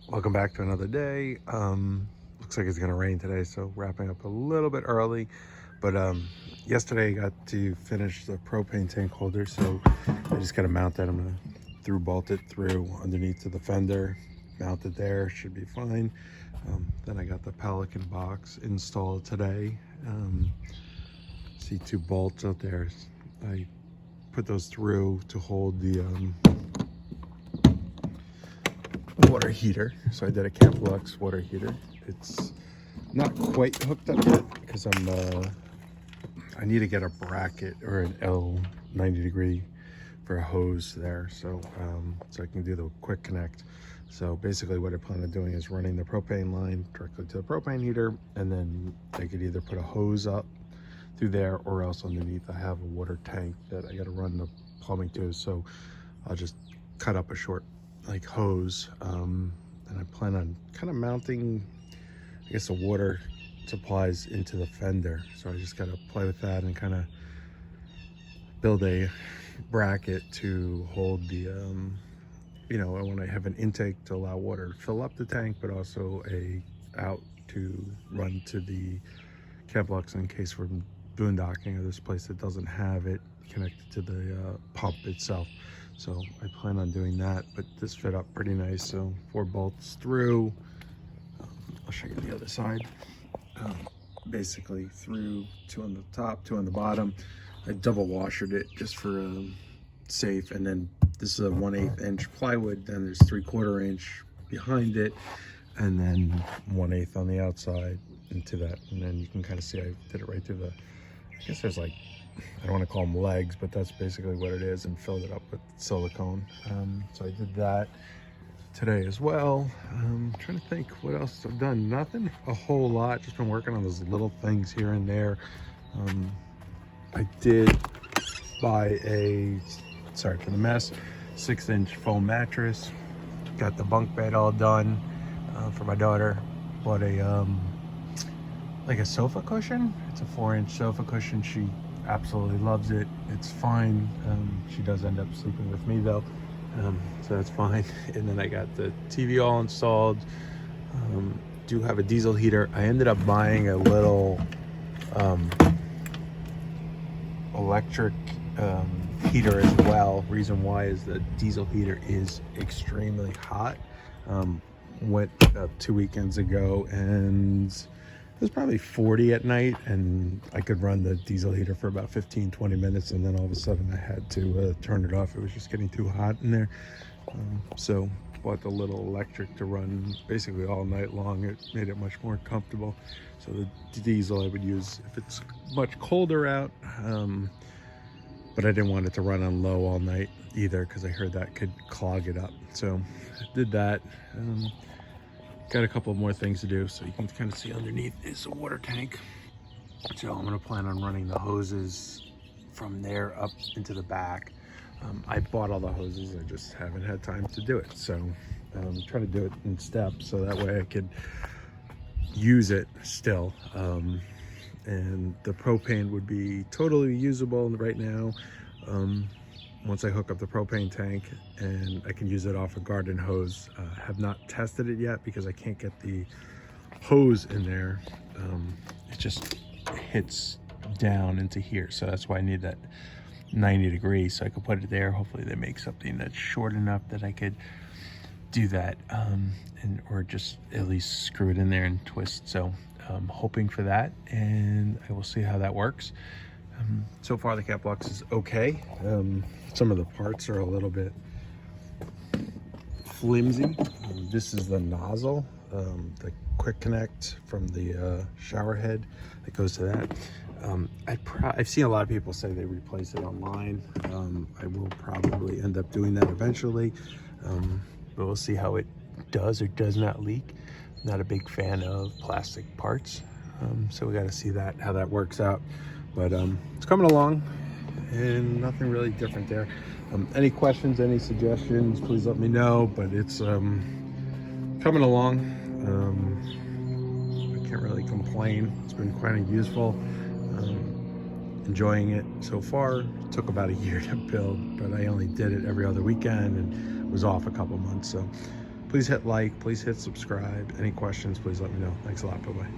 Welcome back to another day. Looks like it's gonna rain today, so wrapping up a little bit early. But yesterday I got to finish the propane tank holder, so I just gotta mount that. I'm gonna through bolt it through underneath to the fender, mount it there, should be fine. Then I got the Pelican box installed today. See two bolts out there. I put those through to hold the water heater. So I did a Camplux water heater. It's not quite hooked up yet because I need to get a bracket or an L 90 degree for a hose there, so I can do the quick connect. So basically what I plan on doing is running the propane line directly to the propane heater, and then I could either put a hose up through there or else underneath I have a water tank that I got to run the plumbing to. So I'll just cut up a short hose, and I plan on kind of mounting, I guess, the water supplies into the fender. So I just got to play with that and kind of build a bracket to hold the I want to have an intake to allow water to fill up the tank, but also a out to run to the Camplux in case we're boondocking or this place that doesn't have it connected to the pump itself. So I plan on doing that, but this fit up pretty nice. So 4 bolts through. I'll show you the other side. Basically through 2 on the top, 2 on the bottom. I double washered it just for safe, and then this is a 1/8 inch plywood, then there's 3/4 inch behind it, and then 1/8 on the outside into that. And then you can kind of see I did it right through the, I guess there's I don't want to call them legs, but that's basically what it is, and filled it up with silicone. So I did that today as well. Trying to think what else I've done. Nothing a whole lot, just been working on those little things here and there. I did buy a, sorry for the mess, 6-inch foam mattress. Got the bunk bed all done for my daughter. Bought a like a sofa cushion. It's a 4-inch sofa cushion. She absolutely loves it. It's fine. She does end up sleeping with me though, so that's fine. And then I got the TV all installed. Do have a diesel heater. I ended up buying a little electric heater as well. Reason why is the diesel heater is extremely hot. Went 2 weekends ago and it was probably 40 at night, and I could run the diesel heater for about 15-20 minutes, and then all of a sudden I had to turn it off. It was just getting too hot in there. So bought the little electric to run basically all night long. It made it much more comfortable. So the diesel I would use if it's much colder out, but I didn't want it to run on low all night either because I heard that could clog it up. So I did that. Got a couple more things to do. So you can kind of see underneath is a water tank. So I'm going to plan on running the hoses from there up into the back. I bought all the hoses, I just haven't had time to do it. So I'm trying to do it in steps so that way I could use it still. And the propane would be totally usable right now. Once I hook up the propane tank, and I can use it off a garden hose. Have not tested it yet because I can't get the hose in there. It just hits down into here, so that's why I need that 90 degrees so I could put it there. Hopefully they make something that's short enough that I could do that, or just at least screw it in there and twist. So I'm hoping for that, and I will see how that works. So far the Camplux is okay. Some of the parts are a little bit flimsy. This is the nozzle, the quick connect from the shower head that goes to that. I've seen a lot of people say they replace it online. I will probably end up doing that eventually, but we'll see how it does or does not leak. Not a big fan of plastic parts, so we got to see how that works out. But it's coming along, and nothing really different there. Any questions, any suggestions, please let me know. But it's coming along. I can't really complain. It's been quite useful. Enjoying it so far. It took about a year to build, but I only did it every other weekend and was off a couple months. So Please hit like, please hit subscribe. Any questions, please let me know. Thanks a lot. Bye-bye.